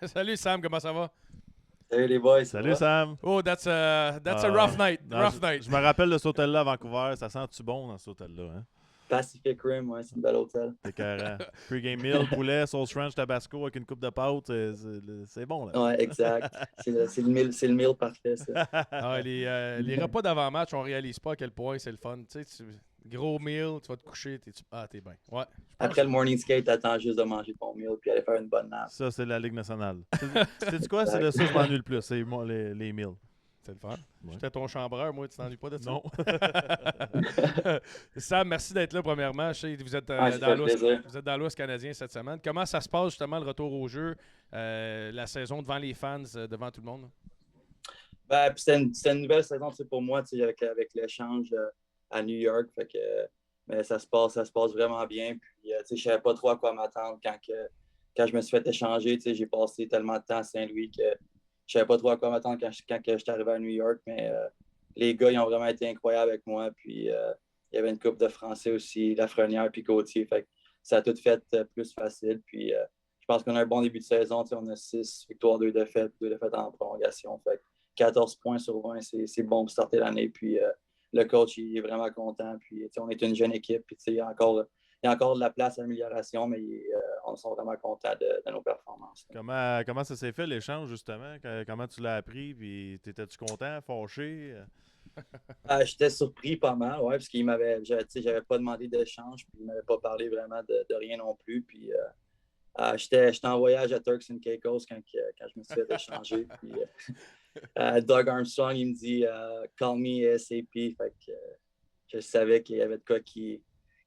Salut Sam, comment ça va? Salut les boys, ça Salut va? Sam. Oh, that's a rough night. Non, Rough night. je me rappelle de cet hôtel-là à Vancouver. Ça sent-tu bon dans cet hôtel-là? Hein? Pacific Rim, ouais, c'est une belle hôtel. C'est carré. Pre-game meal, poulet, sauce ranch, tabasco avec une coupe de pâte. C'est bon là. Ouais, exact. C'est le meal parfait, ça. Ah, les repas d'avant-match, on réalise pas à quel point c'est le fun. Gros meal, tu vas te coucher, t'es bien. Ouais, je pense. Après le morning skate, t'attends juste de manger ton meal puis aller faire une bonne nap. Ça, c'est la Ligue nationale. C'est quoi? C'est de Exact. ça que je m'ennuie le plus. C'est moi, les meals. C'est le fun. Ouais. J'étais ton chambreur, moi, tu t'ennuies pas de ça? Non. Sam, merci d'être là, premièrement. Je sais que vous êtes, Ouais, ça fait plaisir. vous êtes dans l'Ouest canadien cette semaine. Comment ça se passe, justement, le retour au jeu, la saison devant les fans, devant tout le monde? Ben, puis c'était une nouvelle saison pour moi avec l'échange à New York. Fait que, mais ça se passe vraiment bien. Puis, je ne savais pas trop à quoi m'attendre quand je me suis fait échanger. J'ai passé tellement de temps à Saint-Louis que je ne savais pas trop à quoi m'attendre quand je suis arrivé à New York. Mais les gars, ils ont vraiment été incroyables avec moi. Puis, il y avait une couple de Français aussi, Lafrenière puis Gauthier. Fait que ça a tout fait plus facile. Puis, je pense qu'on a un bon début de saison. On a 6 victoires, 2 défaites en prolongation. Fait que 14 points sur 20, c'est bon pour starter l'année. Puis le coach, il est vraiment content. Puis on est une jeune équipe. Puis il y a encore de la place à l'amélioration, mais on est vraiment contents de nos performances. Comment ça s'est fait l'échange, justement? Comment tu l'as appris? Puis t'étais-tu content, fâché? J'étais surpris pas mal, ouais, parce j'avais pas demandé d'échange, puis il m'avait pas parlé vraiment de rien non plus. Puis j'étais en voyage à Turks and Caicos quand je me suis fait échanger. Puis Doug Armstrong, il me dit Call me ASAP. Fait que je savais qu'il y avait de quoi qui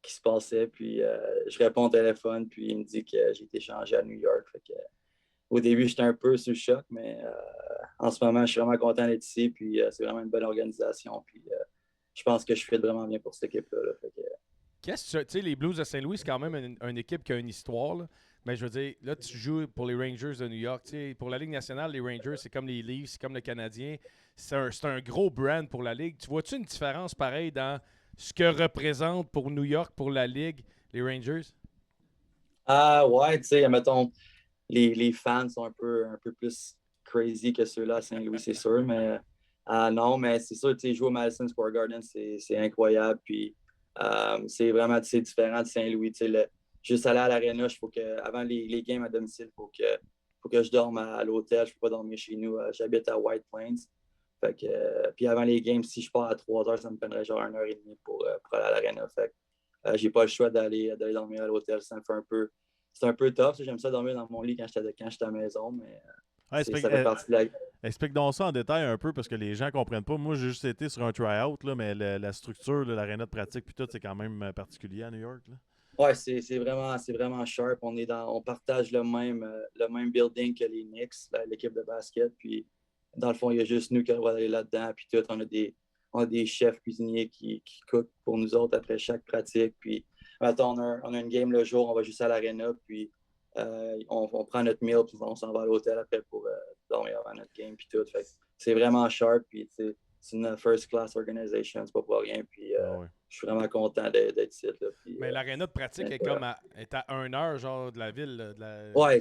se passait. Puis je réponds au téléphone, puis il me dit que j'ai été échangé à New York. Fait que, au début, j'étais un peu sous le choc, mais en ce moment, je suis vraiment content d'être ici. Puis c'est vraiment une bonne organisation. Puis je pense que je fais vraiment bien pour cette équipe-là. Là. Fait que, Qu'est-ce que tu sais, les Blues de Saint-Louis, c'est quand même une équipe qui a une histoire. Là. Mais je veux dire, là, tu joues pour les Rangers de New York. Tu sais, pour la Ligue nationale, les Rangers, c'est comme les Leafs, c'est comme le Canadien. C'est un gros brand pour la Ligue. Tu vois-tu une différence pareille dans ce que représente pour New York, pour la Ligue, les Rangers? ouais, tu sais, mettons, les fans sont un peu plus crazy que ceux-là à Saint-Louis, c'est sûr. Mais non, mais c'est sûr, tu sais, jouer au Madison Square Garden, c'est incroyable. Puis c'est vraiment différent de Saint-Louis. Juste aller à l'aréna, avant les games à domicile, faut que je dorme à l'hôtel. Je ne peux pas dormir chez nous. J'habite à White Plains. Fait que, puis avant les games, si je pars à 3 heures, ça me prendrait genre 1 heure et demie pour aller à l'aréna. Fait que j'ai pas le choix d'aller dormir à l'hôtel. Ça me fait un peu. C'est un peu tough. J'aime ça dormir dans mon lit quand j'étais à la maison, mais Ouais, ça fait partie de la. explique donc ça en détail un peu parce que les gens comprennent pas. Moi, j'ai juste été sur un try-out, là, mais la structure, l'aréna de pratique, puis tout, c'est quand même particulier à New York. Là. Ouais, c'est vraiment sharp. On partage le même building que les Knicks, l'équipe de basket. Puis, dans le fond, il y a juste nous qui allons aller là-dedans. Puis tout, on a des chefs cuisiniers qui cookent pour nous autres après chaque pratique. Puis, attends, on a une game le jour, on va juste à l'aréna. Puis, on prend notre meal, puis on s'en va à l'hôtel après pour dormir avant notre game. Puis tout. Fait que c'est vraiment sharp. Puis, c'est une first class organization, c'est pas pour rien. Puis, Ah ouais. je suis vraiment content d'être ici. Là, puis, Mais l'aréna de pratique est comme est à 1 heure, genre, de la ville. Là, ouais,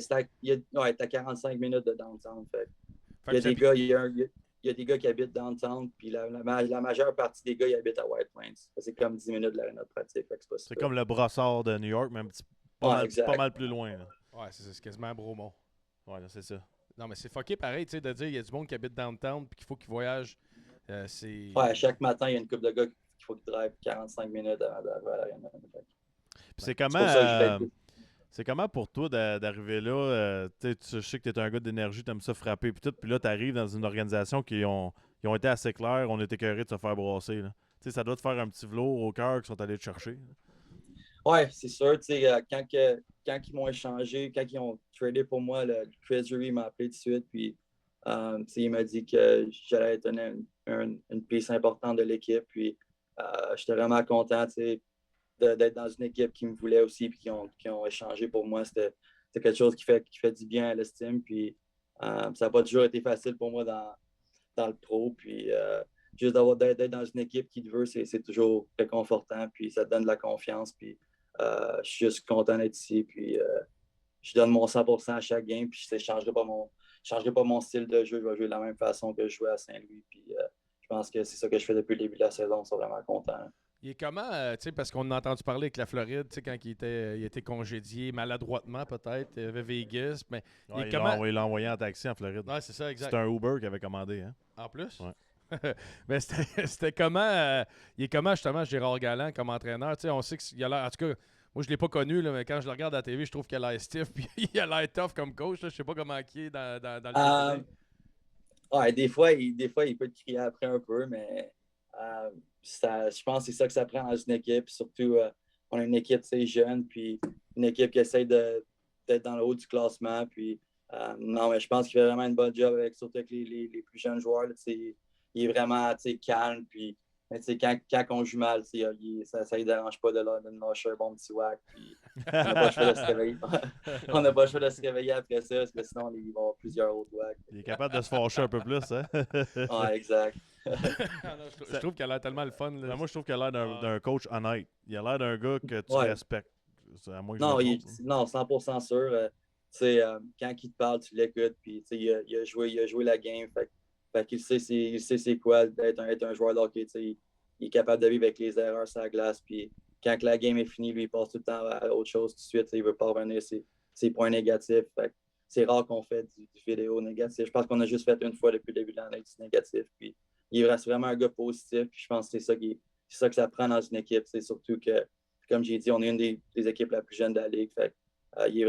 t'as 45 minutes de downtown. Fait Il y que a vous des habitez. gars, il y a des gars qui habitent downtown, puis la majeure partie des gars, ils habitent à White Plains. C'est comme 10 minutes de l'aréna de pratique. Fait que c'est pas C'est super. comme le brossard de New York, mais Ouais, pas exact. mal plus loin. Là. Ouais, c'est quasiment un Bromont. Ouais, là, c'est ça. Non, mais c'est fucké pareil, tu sais, de dire il y a du monde qui habite downtown puis qu'il faut qu'ils voyagent. Ouais, C'est. chaque matin, il y a une couple de gars qu'il faut qu'ils drivent 45 minutes avant d'arriver à l'aréna. Puis Ouais. c'est C'est pour ça que je vais. comment pour toi d'arriver là? Je sais que tu es un gars d'énergie, tu aimes ça frapper, puis tout. Puis là, tu arrives dans une organisation qui ont été assez clairs, on était écœurés de se faire brasser. Là. Ça doit te faire un petit velours au cœur qu'ils sont allés te chercher. Ouais, c'est sûr. Quand ils m'ont échangé, quand ils ont tradé pour moi, le Treasury m'a appelé tout de suite. Puis, il m'a dit que j'allais être une pièce importante de l'équipe. Puis, j'étais vraiment content d'être dans une équipe qui me voulait aussi puis qui ont échangé pour moi. C'était quelque chose qui fait du bien à l'estime. Puis, ça n'a pas toujours été facile pour moi dans le pro. Puis, juste d'être dans une équipe qui te veut, c'est toujours réconfortant. Puis, ça te donne de la confiance. Puis, je suis juste content d'être ici. Puis, je donne mon 100% à chaque game, puis je ne changerai pas mon style de jeu. Je vais jouer de la même façon que je jouais à Saint-Louis. Puis je pense que c'est ça que je fais depuis le début de la saison. Je suis vraiment content. Il est comment, tu sais, parce qu'on a entendu parler avec la Floride, tu sais, quand il était congédié, maladroitement peut-être, il y avait Vegas, mais Ouais, comment... il l'a envoyé en taxi en Floride. Ouais, c'est ça, exact. C'était un Uber qu'il avait commandé. Hein? En plus? Ouais. Mais c'était comment, il est comment justement Gérard Galland comme entraîneur? Tu sais, on sait qu'il a l'air, en tout cas, moi je ne l'ai pas connu, là, mais quand je le regarde à la TV, je trouve qu'il a l'air stiff, puis il a l'air tough comme coach. Là. Je sais pas comment il est dans le day-to-day. Ouais, des fois, il peut te crier après un peu, mais je pense que c'est ça que ça prend dans une équipe. Surtout, on a une équipe jeune, puis une équipe qui essaie d'être dans le haut du classement. Puis, non, mais je pense qu'il fait vraiment une bonne job surtout avec les plus jeunes joueurs. Là, il est vraiment calme. Puis, mais, quand on joue mal, ça ne lui dérange pas de lâcher un bon petit whack. Puis, on n'a pas le choix de se réveiller. On n'a pas le choix de se réveiller après ça, parce que sinon, il va y avoir plusieurs autres whacks. Il est capable de se fâcher un peu plus. Hein? Ouais, exact. Non, je trouve qu'il a l'air tellement le fun. Là. Ben, moi, je trouve qu'il a l'air d'un coach honnête. Il a l'air d'un gars que tu respectes. À moins que non, je me trompe, non, 100% sûr. Quand il te parle, tu l'écoutes. Puis, il a joué la game. Fait qu'il sait c'est quoi être un joueur de hockey. Il est capable de vivre avec les erreurs sur la glace. Puis, quand la game est finie, lui, il passe tout le temps à autre chose tout de suite. Il ne veut pas revenir ses points négatifs. Fait c'est rare qu'on fait du vidéo négatif. Je pense qu'on a juste fait une fois depuis le début de l'année du négatif. Puis, il reste vraiment un gars positif. Puis, je pense que c'est ça que ça prend dans une équipe. C'est surtout que, comme j'ai dit, on est une des équipes la plus jeune de la Ligue. Fait, il est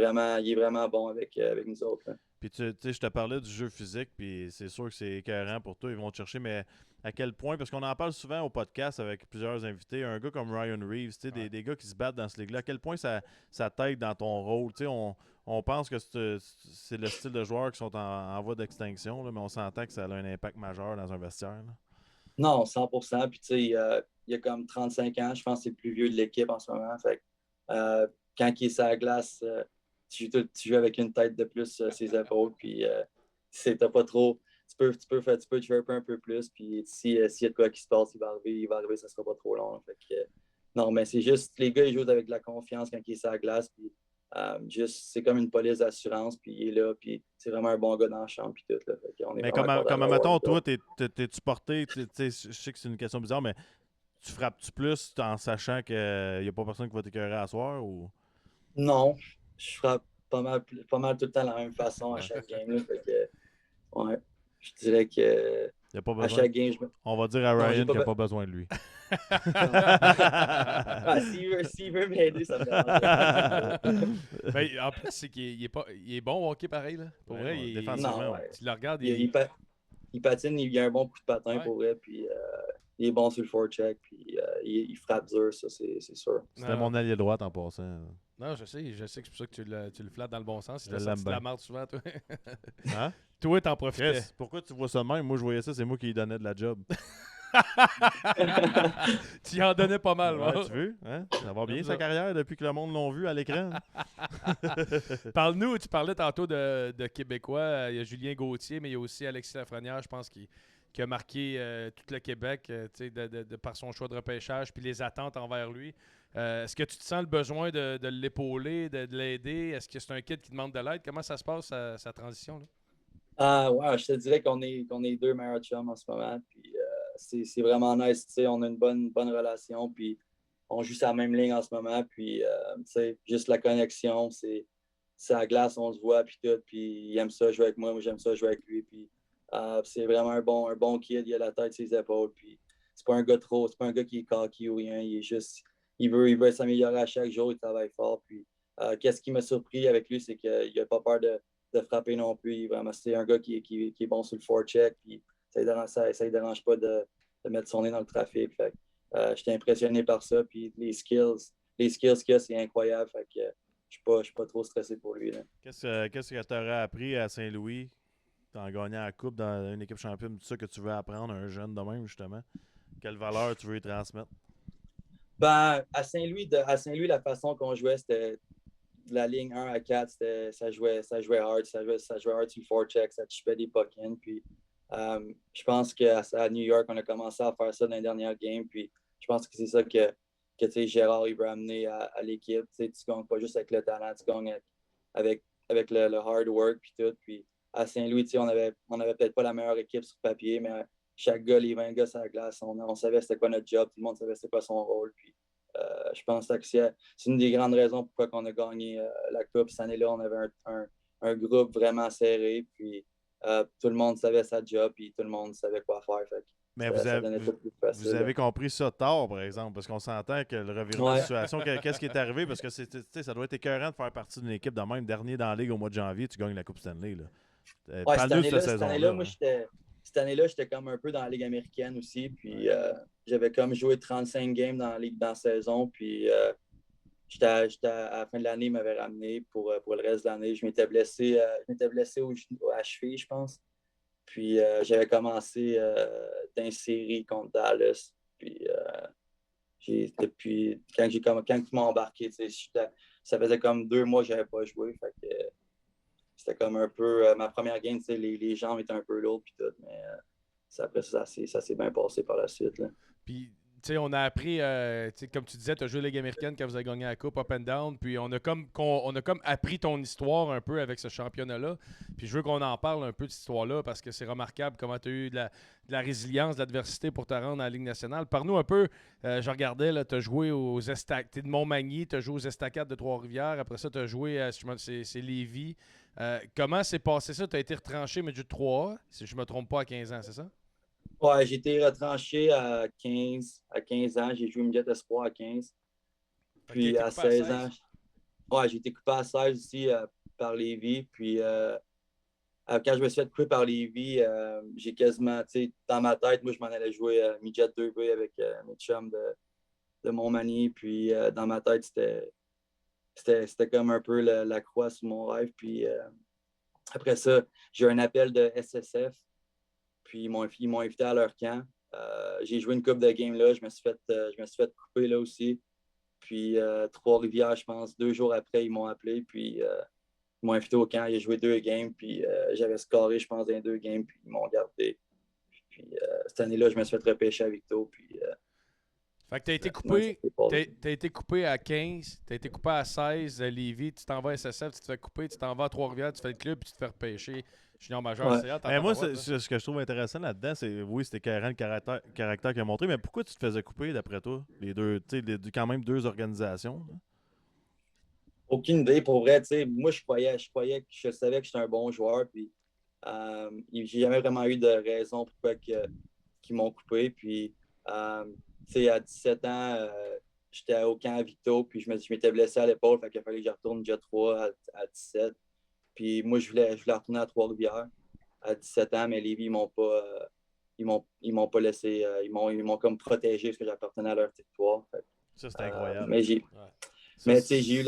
vraiment bon avec nous autres. Là. Puis tu sais, je te parlais du jeu physique, puis c'est sûr que c'est écœurant pour toi, ils vont te chercher, mais à quel point, parce qu'on en parle souvent au podcast avec plusieurs invités, un gars comme Ryan Reeves, tu sais, des gars qui se battent dans ce ligue-là, à quel point ça t'aide dans ton rôle, tu sais, on pense que c'est le style de joueurs qui sont en voie d'extinction, là, mais on s'entend que ça a un impact majeur dans un vestiaire. Là. Non, 100%. Puis tu sais, il a comme 35 ans, je pense que c'est le plus vieux de l'équipe en ce moment. Fait quand il est sur la glace, tu joues avec une tête de plus sur ses épaules. Puis t'as pas trop. Tu peux chirper un peu plus. Puis s'il y a de quoi qui se passe, il va arriver, ça sera pas trop long. Fait que, non, mais c'est juste, les gars, ils jouent avec de la confiance quand il est sur la glace. Puis c'est comme une police d'assurance. Puis il est là. Puis c'est vraiment un bon gars dans la chambre. Puis tout. Là, fait on est mais comme content mettons, toi, t'es-tu porté, je sais que c'est une question bizarre, mais tu frappes-tu plus en sachant qu'il n'y a pas personne qui va t'écœurer à soir ou? Non, je frappe pas mal tout le temps de la même façon à chaque game. Là, fait que, ouais, je dirais que Y a pas à besoin. chaque game, On va dire à Non, Ryan j'ai qu'il n'y a pas besoin de lui. S'il veut m'aider, ça me dérange. Ben, en plus, c'est qu'il il est bon au hockey pareil. Là. Pour vrai, défensivement, Non, ouais. tu le regardes, Il patine, il a un bon coup de patin Ouais. pour vrai, puis il est bon sur le forecheck, puis il frappe dur, ça, c'est sûr. C'était mon allié droite en passant. Non, je sais que c'est pour ça que tu le flattes dans le bon sens. Je Tu as l'aime de la bien. marde souvent, toi. Hein? Toi, t'en profitais. Chris, pourquoi tu vois ça de même? Moi, je voyais ça, c'est moi qui lui donnais de la job. Tu y en donnais pas mal, Ouais, moi. tu veux? Hein? Ça va bien J'aime sa ça. carrière depuis que le monde l'a vu à l'écran. Parle-nous, tu parlais tantôt de Québécois. Il y a Julien Gauthier, mais il y a aussi Alexis Lafrenière, je pense, qui a marqué tout le Québec tu sais, par son choix de repêchage puis les attentes envers lui. Est-ce que tu te sens le besoin de l'épauler, de l'aider? Est-ce que c'est un kid qui demande de l'aide? Comment ça se passe, sa transition? Là? Ouais, je te dirais qu'on est deux meilleurs chums en ce moment, puis c'est vraiment nice, tu sais, on a une bonne relation, puis on joue sur la même ligne en ce moment, puis tu sais, juste la connexion, c'est à la glace, on se voit, puis tout, puis il aime ça jouer avec moi j'aime ça jouer avec lui, puis c'est vraiment un bon kid, il a la tête sur ses épaules, puis c'est pas un gars qui est cocky ou rien, il veut s'améliorer à chaque jour, il travaille fort, puis qu'est-ce qui m'a surpris avec lui, c'est qu'il n'a pas peur de frapper non plus, vraiment, c'est un gars qui est bon sur le forecheck, puis ça ne dérange pas de mettre son nez dans le trafic, fait j'étais impressionné par ça, puis les skills qu'il a, c'est incroyable, fait que je suis pas trop stressé pour lui. Là. Qu'est-ce que tu aurais appris à Saint-Louis en gagnant la coupe dans une équipe championne, tout ça que tu veux apprendre à un jeune de même, justement? Quelle valeur tu veux lui transmettre? Ben, à Saint-Louis, la façon qu'on jouait, c'était de la ligne 1 à 4, ça jouait hard, ça jouait hard sur le forecheck, ça chipait des puck-in, puis je pense qu'à New York, on a commencé à faire ça dans les dernières games, puis je pense que c'est ça que Gérard il veut amener à l'équipe. Tu ne gagnes pas juste avec le talent, tu gagnes avec le hard work puis tout. Puis à Saint-Louis, on avait peut-être pas la meilleure équipe sur papier, mais chaque gars, les 20 gars sur la glace, on savait c'était quoi notre job, tout le monde savait c'était quoi son rôle. Puis je pense que c'est une des grandes raisons pourquoi on a gagné la Coupe. Cette année-là, on avait un groupe vraiment serré, puis tout le monde savait sa job, puis tout le monde savait quoi faire. Fait Mais ça donnait tout plus facile. vous avez compris ça tard, par exemple, parce qu'on s'entend que le revirement de situation, qu'est-ce qui est arrivé, parce que ça doit être écœurant de faire partie d'une équipe de même, dernier dans la Ligue au mois de janvier, tu gagnes la Coupe Stanley. Là. Parle-nous de cette saison-là. Moi, cette année-là, j'étais comme un peu dans la Ligue américaine aussi, puis j'avais comme joué 35 games dans la Ligue dans la saison, puis à la fin de l'année, ils m'avaient ramené pour le reste de l'année. Je m'étais blessé à la cheville, je pense. Puis j'avais commencé dans une série contre Dallas. Puis depuis quand ils m'ont embarqué, ça faisait comme 2 mois que je n'avais pas joué. Fait que c'était comme un peu ma première game, les jambes étaient un peu lourdes puis tout, mais après ça s'est bien passé par la suite. Là. Puis, tu sais, on a appris, comme tu disais, tu as joué la Ligue américaine quand vous avez gagné la Coupe, up and down. Puis, on a comme appris ton histoire un peu avec ce championnat-là. Puis, je veux qu'on en parle un peu de cette histoire-là parce que c'est remarquable comment tu as eu de la résilience, de l'adversité pour te rendre dans la Ligue nationale. Parle-nous un peu, je regardais, tu as joué aux Estacades, tu es de Montmagny, tu as joué aux Estacades de Trois-Rivières. Après ça, tu as joué, c'est Lévis. Comment s'est passé ça? Tu as été retranché, mais du 3A, si je ne me trompe pas, à 15 ans, c'est ça? Ouais, j'ai été retranché à 15 ans. J'ai joué midget espoir à 15. Puis à 16 ans, j'ai été coupé à 16 aussi par Lévis. Puis quand je me suis fait couper par Lévis, j'ai quasiment, dans ma tête, moi, je m'en allais jouer midget 2B avec mes chums de Montmagny. Puis dans ma tête, c'était comme un peu la croix sur mon rêve. Puis après ça, j'ai eu un appel de SSF. Puis ils m'ont invité à leur camp. J'ai joué une coupe de game là. Je me suis fait couper là aussi. Puis Trois-Rivières, je pense, 2 jours après, ils m'ont appelé. Puis ils m'ont invité au camp. J'ai joué 2 games. Puis j'avais scoré, je pense, dans les 2 games. Puis ils m'ont gardé. Puis cette année-là, je me suis fait repêcher à Victo. Puis fait que t'as été coupé à 15, t'as été coupé à 16 à Lévis, tu t'en vas à SSF, tu te fais couper, tu t'en vas à Trois-Rivières, tu fais le club, puis tu te fais repêcher junior majeur. Ouais. C'est hâte, Mais moi, ce que je trouve intéressant là-dedans, c'est, oui, c'était carrément le caractère qu'il a montré, mais pourquoi tu te faisais couper, d'après toi? Les deux, tu sais, quand même 2 organisations. Là? Aucune idée, pour vrai. Moi, je savais que j'étais un bon joueur, puis j'ai jamais vraiment eu de raison pourquoi qu'ils m'ont coupé. Puis, à 17 ans, j'étais au camp à Victo, puis je m'étais blessé à l'épaule, fait qu'il a fallu que je retourne déjà 3 à 17. Puis moi, je voulais retourner à Trois-Rivières à 17 ans, mais Lévis, ils m'ont pas laissé, ils m'ont comme protégé parce que j'appartenais à leur territoire. Ça, c'est incroyable. Mais tu sais,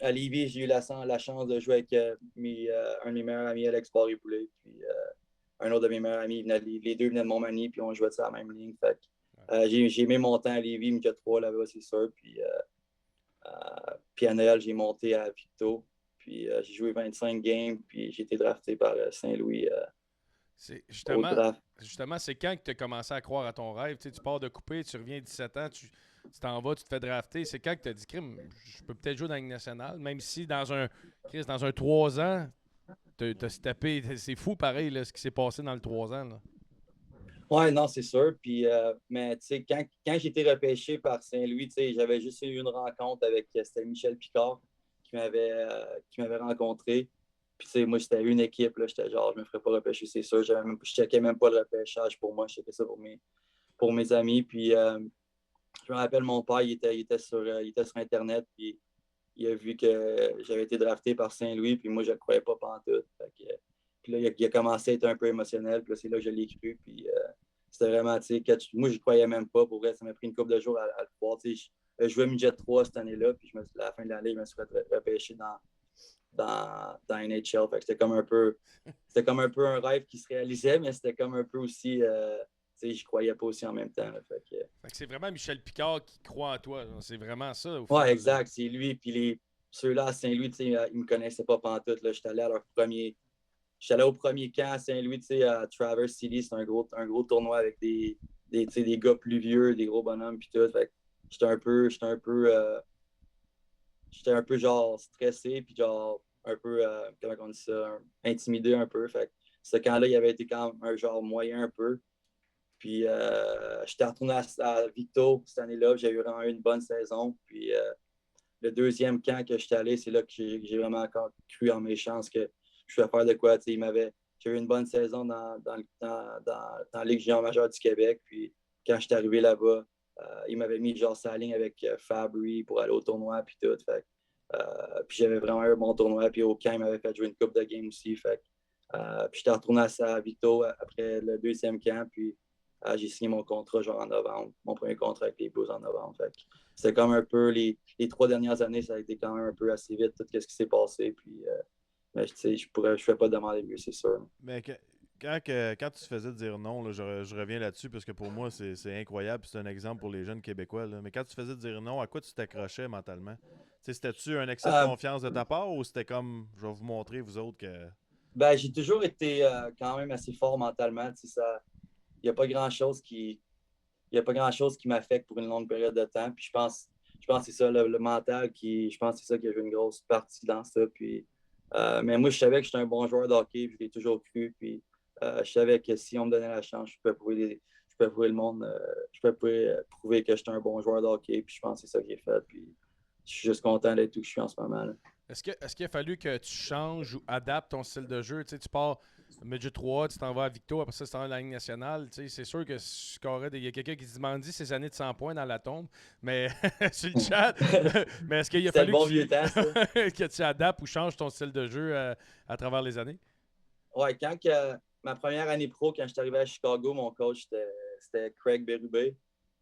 à Lévis, j'ai eu la chance de jouer avec un de mes meilleurs amis, Alex Barré-Boulet, puis un autre de mes meilleurs amis, les deux venaient de Montmagny, puis on jouait sur la même ligne. Fait j'ai aimé mon temps à Lévis, mais 3 là-bas, c'est sûr. Puis à Noël, j'ai monté à Victo. Puis j'ai joué 25 games, puis j'ai été drafté par Saint-Louis au draft. Justement, c'est quand que tu as commencé à croire à ton rêve? Tu pars de couper, tu reviens à 17 ans, tu t'en vas, tu te fais drafter. C'est quand que tu as dit, crime, je peux peut-être jouer dans la Ligue nationale, même si dans un 3 ans, tu as tapé. C'est fou pareil, là, ce qui s'est passé dans le 3 ans. Là. Ouais, non, c'est sûr. Puis, mais tu sais, quand j'ai été repêché par Saint-Louis, j'avais juste eu une rencontre avec c'était Michel Picard qui m'avait rencontré. Puis, tu sais, moi, c'était une équipe. J'étais genre, je me ferais pas repêcher, c'est sûr. Je checkais même pas le repêchage pour moi. Je checkais ça pour mes amis. Puis, je me rappelle, mon père, il était sur Internet. Puis, il a vu que j'avais été drafté par Saint-Louis. Puis, moi, je ne croyais pas pantoute. Puis là, il a commencé à être un peu émotionnel. Puis là, c'est là que je l'ai cru. Puis, c'était vraiment, tu sais, moi, je ne croyais même pas. Pour vrai, ça m'a pris une couple de jours à le voir. Tu sais, je jouais midget 3 cette année-là. Puis, à la fin de l'année, je me suis fait repêcher dans NHL. Fait que c'était comme un peu un rêve qui se réalisait, mais c'était comme un peu aussi, tu sais, je croyais pas aussi en même temps. Là, fait que c'est vraiment Michel Picard qui croit en toi. Là. C'est vraiment ça. Ouais, exact. C'est lui. Puis ceux-là à Saint-Louis, tu sais, ils me connaissaient pas pantoute. Là. J'étais allé au premier camp à Saint-Louis, tu sais, à Traverse City. C'est un gros tournoi avec des gars plus vieux, des gros bonhommes, puis tout. Fait que j'étais un peu genre stressé, puis genre comment on dit ça, intimidé un peu. Fait que ce camp-là, il avait été quand même un genre moyen un peu. Puis j'étais retourné à Victo cette année-là. J'ai eu vraiment eu une bonne saison. Puis le deuxième camp que j'étais allé, c'est là que j'ai vraiment encore cru en mes chances que je pouvais faire de quoi. J'ai eu une bonne saison dans la Ligue junior majeure du Québec. Puis quand j'étais arrivé là-bas, il m'avait mis genre sa ligne avec Fabry pour aller au tournoi puis tout. Fait, puis j'avais vraiment eu un bon tournoi. Puis au camp, il m'avait fait jouer une coupe de game aussi. Fait, puis j'étais retourné à Victo après le deuxième camp. Puis j'ai signé mon contrat genre en novembre, mon premier contrat avec les Blues en novembre. Fait, c'est comme un peu les 3 dernières années, ça a été quand même un peu assez vite tout ce qui s'est passé. Puis mais, je ne fais pas demander mieux, c'est sûr. Mais quand tu te faisais dire non, là, je reviens là-dessus parce que pour moi, c'est incroyable. C'est un exemple pour les jeunes Québécois. Là. Mais quand tu te faisais dire non, à quoi tu t'accrochais mentalement? C'était-tu un excès de confiance de ta part ou c'était comme je vais vous montrer, vous autres, que. Ben, j'ai toujours été quand même assez fort mentalement. Il n'y a pas grand-chose qui. Il n'y a pas grand-chose qui m'affecte pour une longue période de temps. Puis je pense que c'est ça, le mental je pense que c'est ça qui a joué une grosse partie dans ça. Puis, mais moi, je savais que j'étais un bon joueur de hockey, puis je l'ai toujours cru. Puis je savais que si on me donnait la chance, je pouvais prouver le monde, je pouvais prouver que j'étais un bon joueur de hockey. Puis je pense que c'est ça qui est fait. Puis je suis juste content d'être où je suis en ce moment. Là. Est-ce qu'il a fallu que tu changes ou adaptes ton style de jeu? Tu sais, tu pars Midget 3, tu t'en vas à Victo, après ça, tu t'en vas à la Ligue nationale. Tu sais, c'est sûr que il y a quelqu'un qui se demande ses années de 100 points dans la tombe, mais sur le chat. Mais est-ce qu'il a fallu bon vieux temps, ça. que tu adaptes ou changes ton style de jeu à travers les années? Ouais, ma première année pro, quand je suis arrivé à Chicago, mon coach, c'était Craig Berube.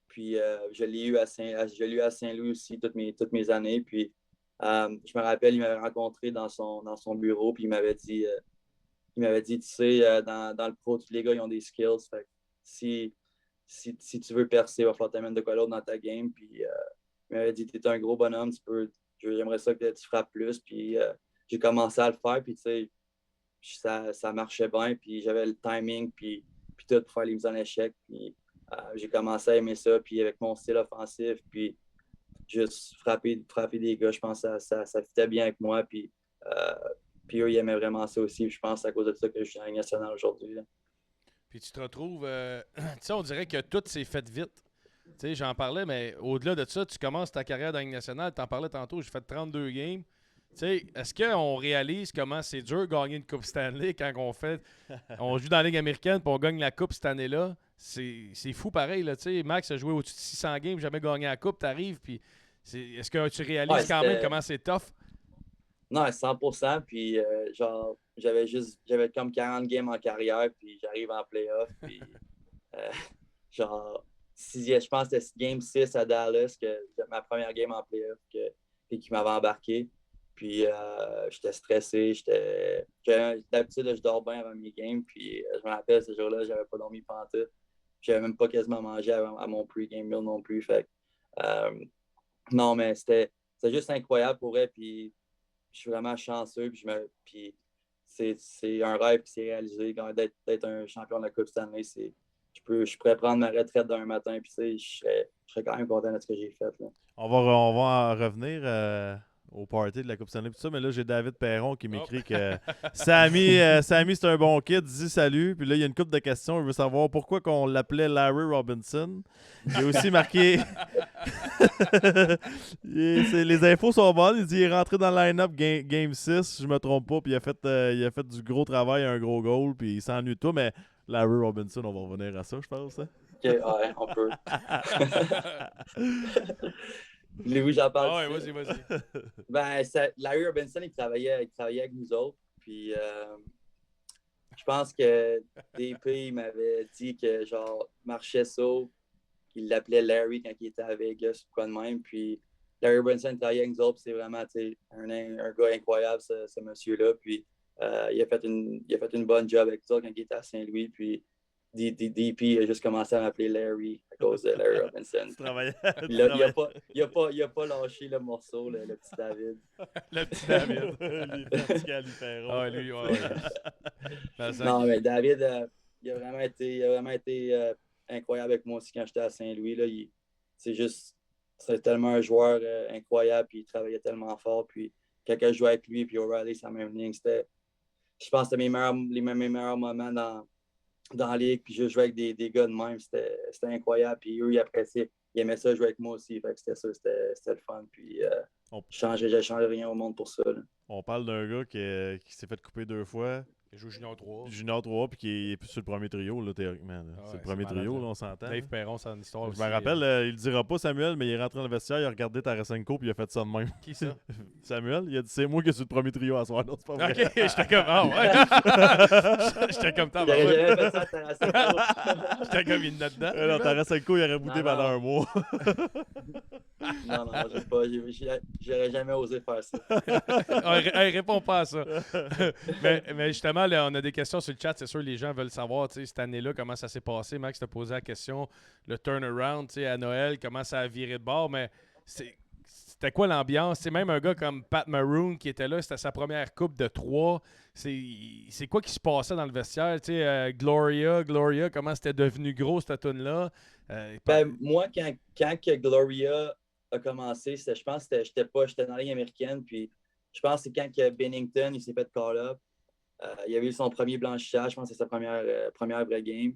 Puis je l'ai eu à Saint-Louis aussi toutes mes années. Puis je me rappelle, il m'avait rencontré dans son bureau, puis il m'avait dit, tu sais, dans le pro, tous les gars, ils ont des skills. Fait que si tu veux percer, il va falloir t'amener de quoi d'autre dans ta game. Puis il m'avait dit, tu es un gros bonhomme, j'aimerais ça que tu frappes plus. Puis j'ai commencé à le faire, puis tu sais, ça marchait bien, puis j'avais le timing, puis tout pour faire les mises en échec. Puis j'ai commencé à aimer ça, puis avec mon style offensif, puis juste frapper des gars, je pense que ça fitait bien avec moi, puis eux, ils aimaient vraiment ça aussi. Je pense que c'est à cause de ça que je suis en Ligue nationale aujourd'hui. Puis tu te retrouves, tu sais, on dirait que tout s'est fait vite. Tu sais, j'en parlais, mais au-delà de ça, tu commences ta carrière dans la Ligue nationale, tu en parlais tantôt, j'ai fait 32 games. Tu sais, est-ce qu'on réalise comment c'est dur de gagner une Coupe Stanley quand on joue dans la Ligue américaine et on gagne la Coupe cette année-là? C'est fou pareil, là, tu sais. Max a joué au-dessus de 600 games, jamais gagné la Coupe, t'arrives, puis est-ce que tu réalises quand même comment c'est tough? Non, 100%. Puis, genre, j'avais comme 40 games en carrière, puis j'arrive en playoff. Puis, genre, je pense que c'était game 6 à Dallas, ma première game en playoff, qui m'avait embarqué. Puis, j'étais stressé. D'habitude, je dors bien avant mes games. Puis, je me rappelle, ce jour-là, j'avais pas dormi pantoute. J'avais même pas quasiment mangé à mon pre-game meal non plus. Fait non, mais c'était juste incroyable pour elle. Puis, je suis vraiment chanceux. Puis c'est un rêve qui s'est réalisé. D'être un champion de la Coupe Stanley, je pourrais prendre ma retraite d'un matin. Puis je serais quand même content de ce que j'ai fait. Là. On va en revenir au party de la Coupe Stanley, tout ça, mais là, j'ai David Perron qui m'écrit que Sammy, c'est un bon kid, dis salut. Puis là, il y a une couple de questions. Il veut savoir pourquoi qu'on l'appelait Larry Robinson. Il a aussi marqué. Les infos sont bonnes. Il dit qu'il est rentré dans le line-up game 6, je me trompe pas. Puis il a fait du gros travail, un gros goal. Puis il s'ennuie de toi. Mais Larry Robinson, on va revenir à ça, je pense. Hein? OK, ouais, on peut. Voulez-vous que j'en parle? Ah ouais, vas-y. Ben, Larry Robinson, il travaillait avec nous autres. Puis, je pense que DP m'avait dit que, genre, Marchesso, il l'appelait Larry quand il était à Vegas ou quoi de même. Puis, Larry Robinson travaillait avec nous autres. C'est vraiment un gars incroyable, ce monsieur-là. Puis, il a fait une bonne job avec ça quand il était à Saint-Louis. Puis, DP a juste commencé à m'appeler Larry à cause de Larry Robinson. Il a pas lâché le morceau, le petit David. Le petit David. Ah, lui, ouais. Non, mais David, il a vraiment été incroyable avec moi aussi quand j'étais à Saint-Louis. Là. C'est tellement un joueur incroyable, puis il travaillait tellement fort. Puis quand je jouais avec lui, puis O'Reilly, c'est la même ligne. Je pense que c'était mes meilleurs moments dans la ligue. Puis je jouais avec des gars de même. C'était incroyable. Puis eux, ils appréciaient. Ils aimaient ça jouer avec moi aussi. Fait que c'était ça, c'était le fun. Puis je changeais rien au monde pour ça. Là. On parle d'un gars qui s'est fait couper 2 fois. Il joue Junior 3. Junior 3, puis qui est plus sur le premier trio, là, théoriquement. Là. Ah ouais, c'est le premier malade, trio, là. là, on s'entend. Dave Perron, c'est une histoire Je aussi. me rappelle, il le dira pas, Samuel, mais il est rentré dans le vestiaire, il a regardé Tarasenko, puis il a fait ça de même. Qui ça? Samuel, il a dit c'est moi qui suis le premier trio à soir. Non, c'est pas vrai. Ok, j'étais comme. Ah ouais! J'étais comme tant. J'aurais jamais fait ça à Tarasenko. J'étais comme une note dedans. Alors, Tarasenko, il aurait bouté Non, pendant non. un mois. Non, j'aurais jamais osé faire ça. Hey, réponds pas à ça. mais justement, là, on a des questions sur le chat. C'est sûr, les gens veulent savoir, tu sais, cette année-là, comment ça s'est passé. Max t'a posé la question, le turnaround, tu sais, à Noël, comment ça a viré de bord. Mais c'était quoi l'ambiance? C'est même un gars comme Pat Maroon qui était là, c'était sa première coupe de 3. C'est quoi qui se passait dans le vestiaire? Tu sais, Gloria, comment c'était devenu gros, cette tune-là? Moi, quand que Gloria a commencé, je pense que j'étais dans la ligne américaine, puis je pense que c'est quand que Bennington il s'est fait call-up. Il avait eu son premier blanchissage, je pense que c'est sa première vraie game.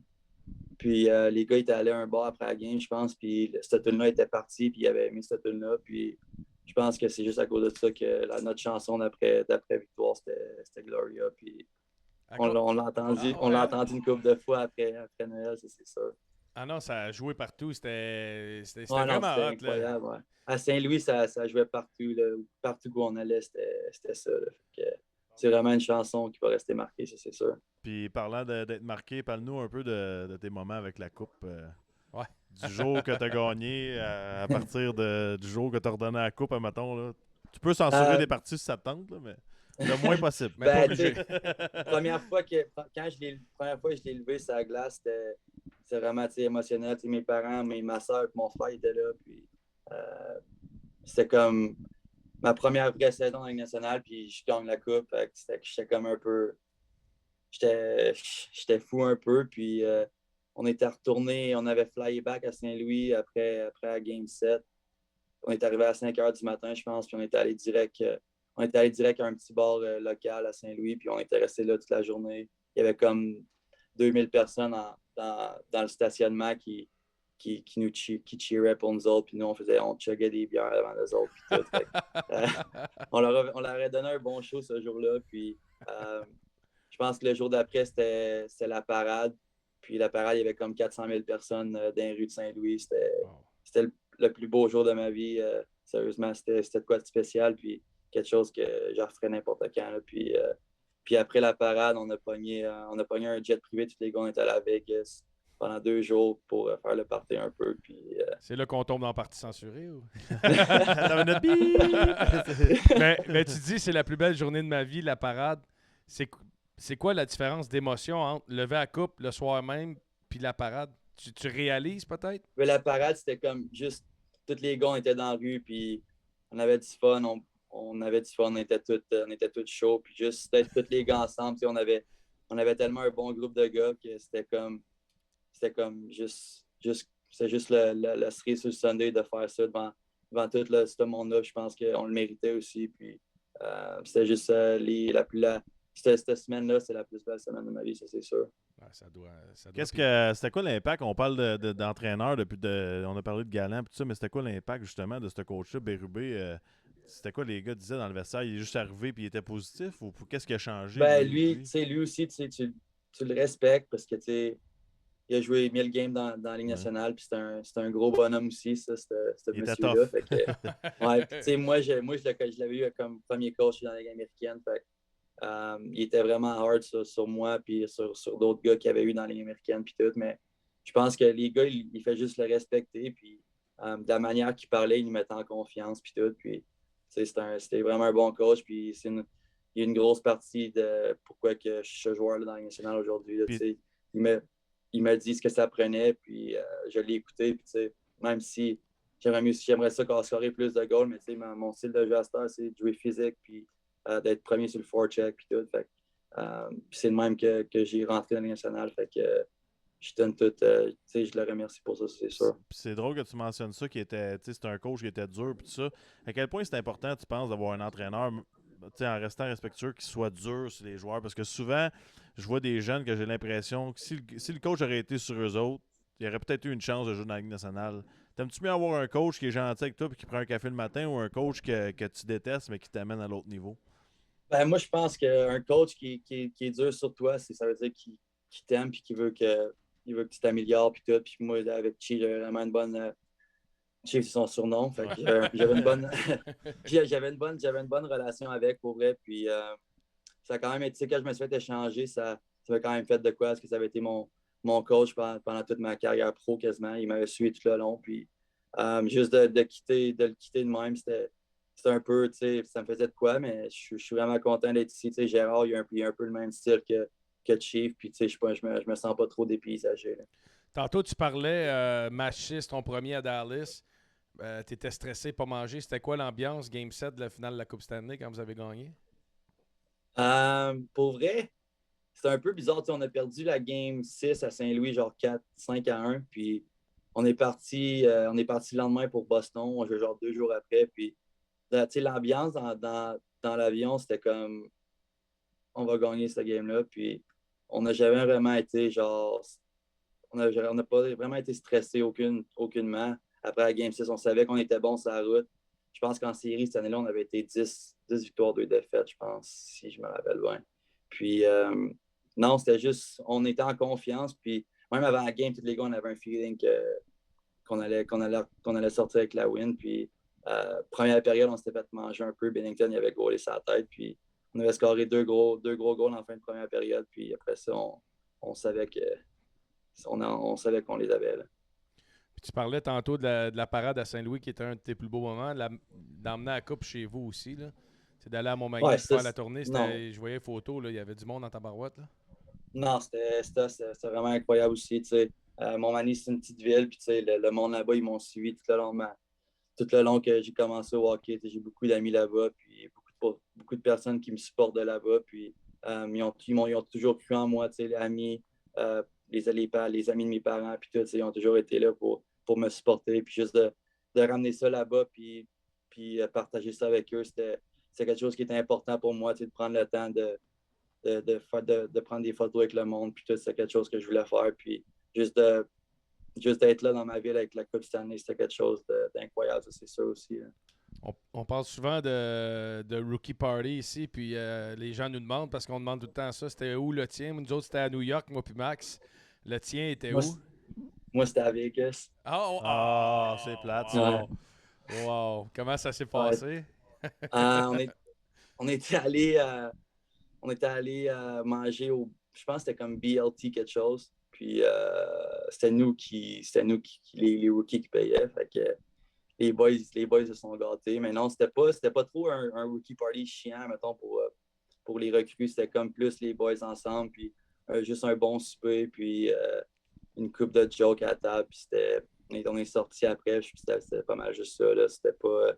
Puis les gars étaient allés à un bar après la game, je pense, puis cette tune-là était partie, puis il avait mis cette tune-là, puis je pense que c'est juste à cause de ça que notre chanson d'après Victoire, c'était Gloria, puis on l'a entendu une couple de fois après Noël, c'est sûr. Ah non, ça a joué partout. C'était Ouais, vraiment c'était hot. incroyable. Ouais. À Saint-Louis, ça jouait partout. Là. Partout où on allait, c'était ça. Là. Fait que c'est vraiment une chanson qui va rester marquée, ça, c'est sûr. Puis parlant d'être marqué, parle-nous un peu de tes moments avec la coupe. Ouais. Du jour que tu as gagné à partir du jour que tu as redonné la coupe, admettons. Là. Tu peux censurer des parties si ça te tente, là, mais le moins possible. Mais pas obligé. Première fois que je l'ai levé sur la glace, c'était vraiment émotionnel. Mes parents, ma soeur et mon frère étaient là. Puis, c'était comme ma première vraie saison en Ligue nationale, puis je gagne la coupe. J'étais comme un peu. J'étais fou un peu. Puis on était retourné, on avait flyé back à Saint-Louis après la Game 7. On est arrivé à 5 h du matin, je pense, puis on est allé direct à un petit bar local à Saint-Louis, puis on était resté là toute la journée. Il y avait comme 2000 personnes dans le stationnement qui cheeraient pour nous autres, puis nous, on chuggait des bières devant nous autres, puis tout. On leur avait donné un bon show ce jour-là, puis je pense que le jour d'après, c'était la parade. Puis la parade, il y avait comme 400 000 personnes dans les rues de Saint-Louis. C'était le plus beau jour de ma vie. Sérieusement, c'était de quoi de spécial, puis quelque chose que je referais n'importe quand. Là. Puis après la parade, on a pogné un jet privé. Tous les gars, on était allés à Vegas pendant 2 jours pour faire le party un peu. Puis, C'est là qu'on tombe dans la partie censurée? Ou? mais mais tu dis c'est la plus belle journée de ma vie, la parade. C'est quoi la différence d'émotion entre lever à coupe le soir même puis la parade? Tu réalises peut-être? Mais la parade, c'était comme juste tous les gars étaient dans la rue, puis on avait du fun, on avait du fun, on était tous chauds, puis juste d'être tous les gars ensemble, on avait tellement un bon groupe de gars que c'était comme juste le cerise sur le Sunday de faire ça devant tout ce monde-là. Je pense qu'on le méritait aussi, puis c'était juste cette semaine-là, c'est la plus belle semaine de ma vie, ça c'est sûr. Ouais, ça doit c'était quoi l'impact? On parle d'entraîneur on a parlé de Galland et tout ça, mais c'était quoi l'impact justement de ce coach-là, Bérubé? C'était quoi les gars disaient dans le vestiaire? Il est juste arrivé et il était positif ou qu'est-ce qui a changé? Lui aussi, tu le respectes parce que il a joué 1000 games dans la Ligue nationale, puis c'est un gros bonhomme aussi, ce monsieur-là. Fait que, moi, je l'avais eu comme premier coach dans la Ligue américaine. Fait il était vraiment hard sur moi puis sur d'autres gars qu'il y avait eu dans la Ligue américaine puis tout, mais je pense que les gars, il fait juste le respecter puis de la manière qu'il parlait, il nous mettait en confiance puis tout, puis c'était vraiment un bon coach, puis il y a une grosse partie de pourquoi que je suis ce joueur-là dans la Ligue nationale aujourd'hui. Il m'a dit ce que ça prenait, puis je l'ai écouté, puis même si j'aimerais ça qu'on scorait plus de goals, mais mon style de jeu à cette heure, c'est de jouer physique, puis d'être premier sur le forecheck puis tout. Fait c'est le même que j'ai rentré dans la Ligue nationale. Fait que je donne tout. Je le remercie pour ça, c'est sûr. C'est drôle que tu mentionnes ça, c'est un coach qui était dur puis tout ça. À quel point c'est important, tu penses, d'avoir un entraîneur, en restant respectueux, qu'il soit dur sur les joueurs. Parce que souvent, je vois des jeunes que j'ai l'impression que si le coach aurait été sur eux autres, il aurait peut-être eu une chance de jouer dans la Ligue nationale. T'aimes-tu mieux avoir un coach qui est gentil avec toi et qui prend un café le matin ou un coach que tu détestes mais qui t'amène à l'autre niveau? Ben, moi, je pense qu'un coach qui est dur sur toi, ça veut dire qu'il t'aime et il veut que tu t'améliores puis tout. Puis moi, avec Chi, j'avais vraiment une bonne. Chi, c'est son surnom. Fait que j'avais une bonne. j'avais une bonne relation avec pour vrai. Puis ça a quand même été, quand je me suis fait échanger, ça m'a quand même fait de quoi? Parce que ça avait été mon coach pendant toute ma carrière pro quasiment. Il m'avait suivi tout le long. Puis juste de le quitter de même, c'était un peu, tu sais, ça me faisait de quoi, mais je suis vraiment content d'être ici. Tu sais, Gérard, il a un peu le même style que Chief. Puis, tu sais, je me sens pas trop dépaysagé, là. Tantôt, tu parlais match 6, ton premier à Dallas. Tu étais stressé, pas manger. C'était quoi l'ambiance, Game 7 de la finale de la Coupe Stanley quand vous avez gagné? Pour vrai, c'est un peu bizarre. Tu sais, on a perdu la Game 6 à Saint-Louis, genre 4-5-1. Puis on est parti le lendemain pour Boston. On jouait genre 2 jours après. Puis tu sais, l'ambiance dans l'avion, c'était comme on va gagner cette game-là. Puis on n'a jamais vraiment été genre. On n'a pas vraiment été stressé aucunement. Après la Game 6, on savait qu'on était bon sur la route. Je pense qu'en série, cette année-là, on avait été 10 victoires, 2 défaites, je pense, si je me rappelle bien. Puis, non, c'était juste, on était en confiance. Puis, même avant la game, tous les gars, on avait un feeling qu'on allait sortir avec la win. Puis, première période, on s'était fait manger un peu. Bennington, il avait gaulé sa tête. Puis, on avait scoré deux gros goals en fin de première période. Puis, après ça, on savait on savait qu'on les avait, là. Puis tu parlais tantôt de la parade à Saint-Louis qui était un de tes plus beaux moments, d'emmener la coupe chez vous aussi. Là. C'est d'aller à Montmagny Ouais, pour faire la tournée. non, Je voyais les photos, là, il y avait du monde dans ta barouette. Là. non, c'était vraiment incroyable aussi. Tu sais. Montmagny, c'est une petite ville, puis tu sais, le monde là-bas, ils m'ont suivi tout le long que j'ai commencé au hockey. Tu sais, j'ai beaucoup d'amis là-bas, puis beaucoup de personnes qui me supportent de là-bas. Puis ils ont toujours cru en moi, tu sais, les amis, les amis de mes parents, puis tout, tu sais, ils ont toujours été là pour me supporter. Puis juste de ramener ça là-bas, puis partager ça avec eux, c'était quelque chose qui était important pour moi, tu sais, de prendre le temps de prendre des photos avec le monde, puis tout, c'est quelque chose que je voulais faire. Puis juste de juste d'être là dans ma ville avec la Coupe Stanley, c'était quelque chose d'incroyable, ça, c'est sûr aussi, là. On parle souvent de Rookie Party ici, puis les gens nous demandent, parce qu'on demande tout le temps ça, c'était où le tien? Nous autres, c'était à New York, moi puis Max. Le tien était Moi, où? moi c'était à Vegas. Ah, c'est plate, ça. Ouais. Wow! Comment ça s'est Ouais. passé? On, est, on était allé, manger je pense que c'était comme BLT quelque chose. Puis c'était nous les rookies qui payaient. Fait que les boys se sont gâtés. Mais non, c'était pas trop un rookie party chiant, mettons, pour les recrues. C'était comme plus les boys ensemble, puis juste un bon souper, puis une coupe de jokes à la table. Puis on est sortis après, puis c'était pas mal juste ça, là. C'était pas.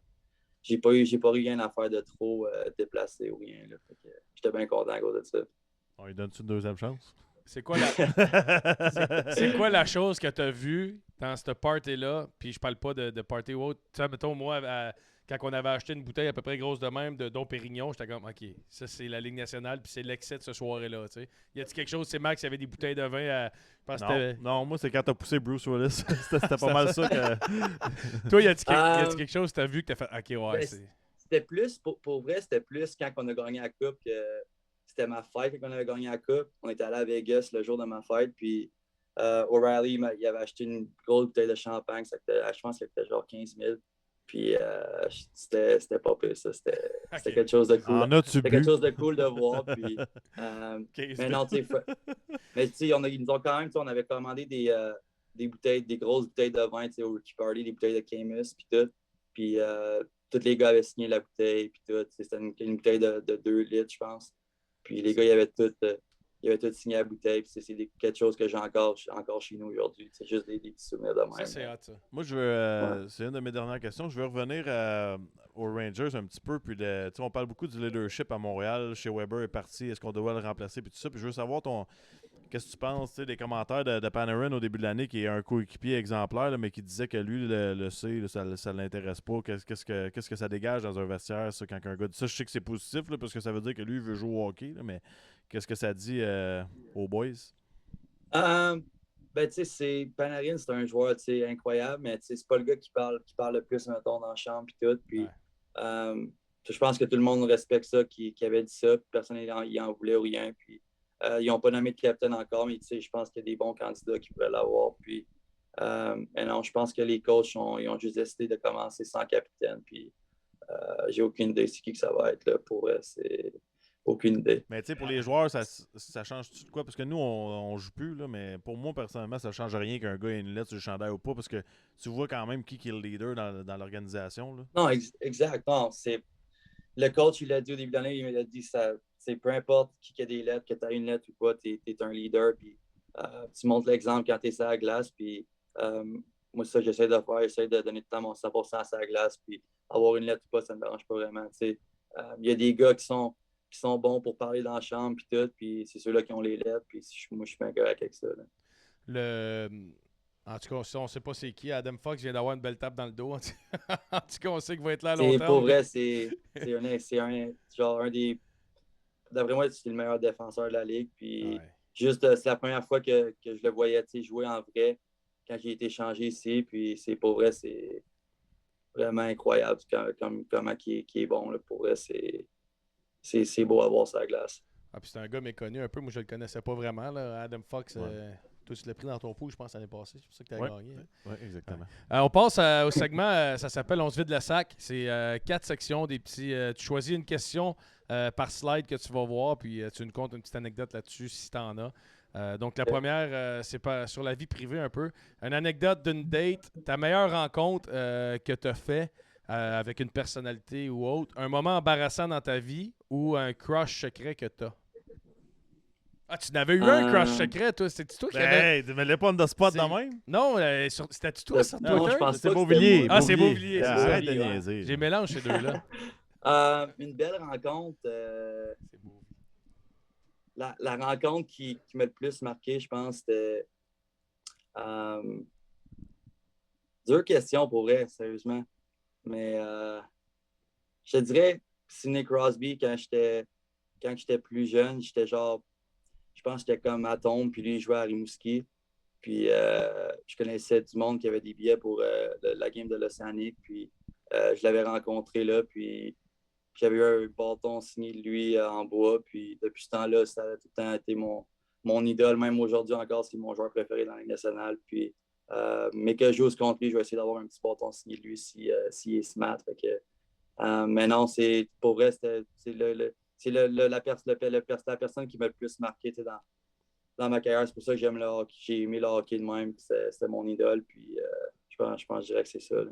J'ai pas eu rien à faire de trop déplacé ou rien, là. Fait que j'étais bien content à cause de ça. On lui donne-tu une deuxième chance? C'est quoi c'est quoi la chose que tu as vue dans cette party-là? Puis je parle pas de party ou autre. Tu sais, mettons, moi, quand on avait acheté une bouteille à peu près grosse de même de Dom Pérignon, j'étais comme, OK, ça, c'est la Ligue nationale, puis c'est l'excès de ce soirée-là. Tu sais. Y a-t-il quelque chose, c'est Max, il y avait des bouteilles de vin à. Je pense que c'était- Non, moi, c'est quand t'as poussé Bruce Willis. C'était pas mal ça que. Toi, y a-t-il quelque chose que tu as vu que tu as fait, OK, ouais, Ben, c'est. c'était plus, pour vrai, c'était plus quand on a gagné la Coupe que c'était ma fête quand on avait gagné la Coupe. On était allé à Vegas le jour de ma fête, puis O'Reilly, il avait acheté une grosse bouteille de champagne, je pense que c'était genre 15 000. Puis c'était pas plus, ça. C'était OK. quelque chose de cool. En as-tu C'était quelque bu? chose de cool de voir. Puis, mais 15 non, tu sais, mais tu sais, ils nous ont quand même, tu sais, on avait commandé des bouteilles, des grosses bouteilles de vin, tu sais, au Rookie Party, des bouteilles de Camus, puis tout. Puis tous les gars avaient signé la bouteille, puis tout. C'était une bouteille de 2 litres, je pense. Puis les gars, ils avaient tout signé la bouteille, puis c'est quelque chose que j'ai encore chez nous aujourd'hui. C'est juste des petits souvenirs de Ça, même. c'est hot, ça. Moi, Ouais. c'est une de mes dernières questions. Je veux revenir aux Rangers un petit peu. Puis tu sais, on parle beaucoup du leadership à Montréal. Chez Weber est parti. Est-ce qu'on doit le remplacer? Puis tout ça. Puis je veux savoir qu'est-ce que tu penses des commentaires de Panarin au début de l'année, qui est un coéquipier exemplaire, là, mais qui disait que lui, le C, là, ça ne l'intéresse pas. Qu'est-ce que ça dégage dans un vestiaire, ça, quand un gars dit ça? Je sais que c'est positif, là, parce que ça veut dire que lui, il veut jouer au hockey, là, mais qu'est-ce que ça dit aux boys? Ben, tu sais, Panarin, c'est un joueur, tu sais, incroyable, mais tu sais, c'est pas le gars qui parle le plus, mettons, dans la chambre, puis tout. Puis, je pense que tout le monde respecte ça, qui avait dit ça, puis personne n'en voulait ou rien. Puis, ils n'ont pas nommé de capitaine encore, mais tu sais, je pense qu'il y a des bons candidats qui pourraient l'avoir. Puis, mais non, je pense que les coachs, ils ont juste décidé de commencer sans capitaine. Puis, j'ai aucune idée c'est qui que ça va être, là, pour c'est aucune idée. Mais tu sais, pour les joueurs, ça change-tu de quoi? Parce que nous, on joue plus, là, mais pour moi, personnellement, ça change rien qu'un gars ait une lettre sur le chandail ou pas, parce que tu vois quand même qui est le leader dans l'organisation. Là. Non, exact. Non, le coach, il a dit au début de l'année, il a dit ça, peu importe qui a des lettres, que tu as une lettre ou pas, tu es un leader. Puis, tu montres l'exemple quand tu es sur la glace. Puis, moi, ça, j'essaie de faire, j'essaie de donner tout le temps mon 100% sur la glace. Puis, avoir une lettre ou pas, ça ne me dérange pas vraiment. Il y a des gars qui sont bons pour parler dans la chambre, puis tout. Puis, c'est ceux-là qui ont les lettres. Puis, moi, je suis bien correct avec ça. Là. En tout cas, on ne sait pas c'est qui. Adam Fox vient d'avoir une belle tape dans le dos. En tout cas, on sait qu'il va être là à long terme. Pour vrai, c'est un des... D'après moi, c'est le meilleur défenseur de la Ligue. Puis juste, c'est la première fois que je le voyais jouer en vrai quand j'ai été changé ici. Puis pour vrai, c'est vraiment incroyable comment il est bon. Là. Pour vrai, c'est beau à voir sa glace. Ah, puis c'est un gars méconnu un peu. Moi, je le connaissais pas vraiment. Là. Adam Fox, toi, tu l'as pris dans ton pot, je pense, l'année passée. C'est pour ça que tu as gagné. Oui, exactement. On passe au segment, ça s'appelle On se vide le sac. C'est 4 sections, des petits. Tu choisis une question par slide que tu vas voir, puis tu nous contes une petite anecdote là-dessus si tu en as. Donc, la première, c'est sur la vie privée un peu. Une anecdote d'une date, ta meilleure rencontre que tu as fait avec une personnalité ou autre, un moment embarrassant dans ta vie ou un crush secret que tu as. Ah, tu n'avais eu un crush secret, toi? C'était toi qui avais... Hey, tu me l'as pas on the spot de même? Non, c'était-tu toi sur Twitter? Non, je pense c'est pas Beauvilliers. Ah, c'est Beauvilliers. Arrête de niaiser. J'ai mélangé ces deux-là. Une belle rencontre. La rencontre qui m'a le plus marqué, je pense, c'était... dure question pour vrai, sérieusement. Mais je te dirais, Sidney Crosby, quand j'étais plus jeune, j'étais genre... Je pense que j'étais comme à Tombe, puis lui, il jouait à Rimouski. Puis je connaissais du monde qui avait des billets pour la game de l'Océanique. Puis je l'avais rencontré là, puis j'avais eu un bâton signé de lui en bois. Puis depuis ce temps-là, ça a tout le temps été mon idole. Même aujourd'hui encore, c'est mon joueur préféré dans la Ligue nationale. Puis, mais que je joue contre lui, je vais essayer d'avoir un petit bâton signé de lui s'il est smart. Fait que, mais non, pour vrai, c'est la personne qui m'a le plus marqué dans ma carrière. C'est pour ça que j'aime le hockey. J'ai aimé le hockey de même. C'était mon idole. Puis je pense que je dirais que c'est ça. Là.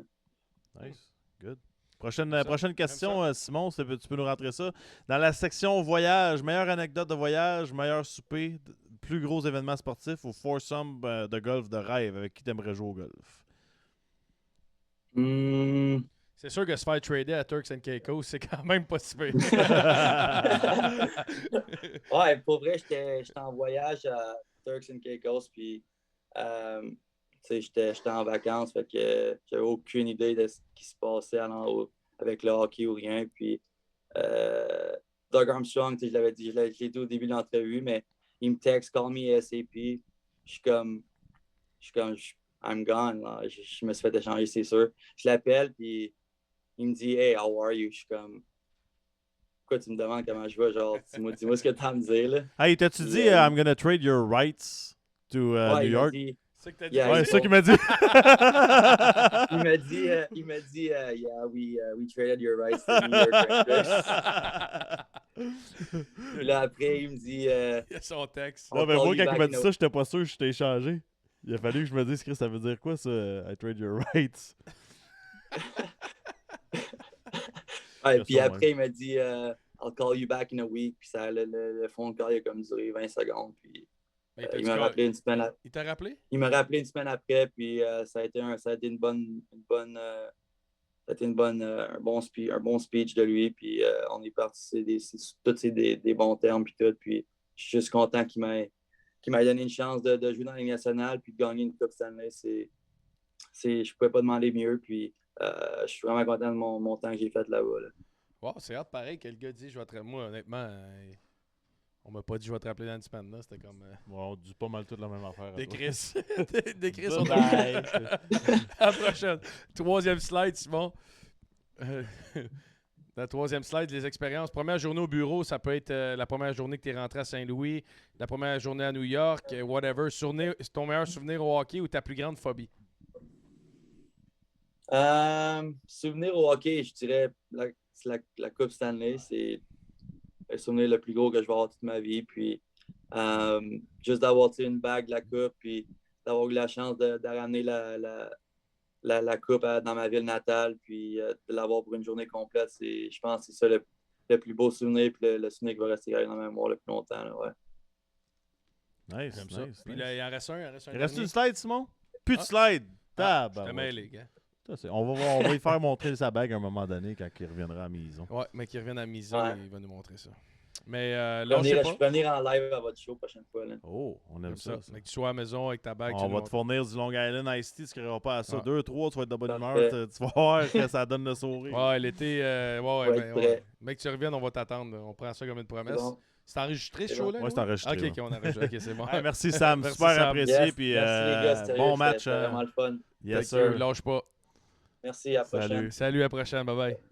Nice. Good. Prochaine question, Simon, tu peux nous rentrer ça. Dans la section voyage, meilleure anecdote de voyage, meilleur souper, plus gros événement sportif ou foursome de golf de rêve avec qui tu aimerais jouer au golf? C'est sûr que se faire trader à Turks and Caicos, c'est quand même pas si pire. Ouais, pour vrai, j'étais en voyage à Turks and Caicos, puis j'étais en vacances, fait que j'avais aucune idée de ce qui se passait avec le hockey ou rien. Puis Doug Armstrong, je l'ai dit au début de l'entrevue, mais il me texte, call me ASAP. Je suis comme, I'm gone. Là. Je me suis fait échanger, c'est sûr. Je l'appelle, puis il me dit, hey, how are you? Je suis comme, pourquoi tu me demandes comment je vais? Genre, dis-moi ce que tu as à me dire. Là. Hey, t'as-tu dit, I'm gonna trade your rights to New York? C'est ça que t'as dit. Yeah, c'est ça qu'il m'a dit. il m'a dit, yeah, we traded your rights to New York Rangers. Puis là, après, il me dit... il y a son texte. Non, mais moi, quand il m'a dit ça, j'étais pas sûr que je t'ai échangé. Il a fallu que je me dise, Chris, ça veut dire quoi, ça, I trade your rights? Ouais, puis après, il m'a dit, I'll call you back in a week. Puis le phone call, il a comme duré 20 secondes. Puis il m'a rappelé une semaine après. Il t'a rappelé? Il m'a rappelé une semaine après, puis ça a été un bon speech de lui, puis on est parti, c'est des bons termes, puis tout, puis je suis juste content qu'il qui m'a donné une chance de jouer dans la Ligue nationale puis de gagner une Coupe Stanley. Je ne pouvais pas demander mieux. Puis je suis vraiment content de mon temps que j'ai fait là-bas. Là. Wow, c'est hâte pareil que le gars dit je vais te rappeler. Moi, honnêtement, on m'a pas dit je vais te rappeler dans une semaine là. C'était comme. On dit pas mal toute la même affaire. Des Chris. Des Chris. Bye. À la prochaine. Troisième slide, Simon. La troisième slide, les expériences. Première journée au bureau, ça peut être la première journée que tu es rentré à Saint-Louis, la première journée à New York, whatever. C'est ton meilleur souvenir au hockey ou ta plus grande phobie? Souvenir au hockey, je dirais la Coupe Stanley. C'est le souvenir le plus gros que je vais avoir toute ma vie. Puis juste d'avoir une bague de la Coupe, puis d'avoir eu la chance de ramener la Coupe dans ma ville natale, puis de l'avoir pour une journée complète, je pense que c'est ça le plus beau souvenir, puis le souvenir qui va rester dans ma mémoire le plus longtemps. Là, ouais. Nice, J'aime ça. nice. Puis là, il en reste un. Il reste dernier. une slide, Simon? Plus de slide. Je te mêle, les gars. On va lui faire montrer sa bague à un moment donné quand il reviendra à la maison. Ouais, mais qu'il revienne à la maison, Ouais. il va nous montrer ça. Mais là, Je peux venir en live à votre show la prochaine fois. Là. Oh, on aime Comme ça. ça. Mais que tu sois à la maison avec ta bague. On va te fournir du Long Island Iced Tea, tu ne créeras pas à ça. Ah. 2, 3, tu vas être de bonne humeur. Parfait. Tu vas voir que ça donne le sourire. Ouais, l'été. Ouais, prêt. Mec, tu reviennes, on va t'attendre. On prend ça comme une promesse. C'est bon. C'est enregistré ce C'est bon. show-là? Ouais, c'est enregistré. Ok, là. on enregistre. Ok, c'est bon. Hey, merci Sam, Merci, super Sam. apprécié. Yes, Puis, merci les gars, sérieux, bon c'était match. vraiment le fun. Yes, Fait que, sir. lâche pas. Merci, à la Salut. prochaine. Salut, à la prochaine. Bye bye.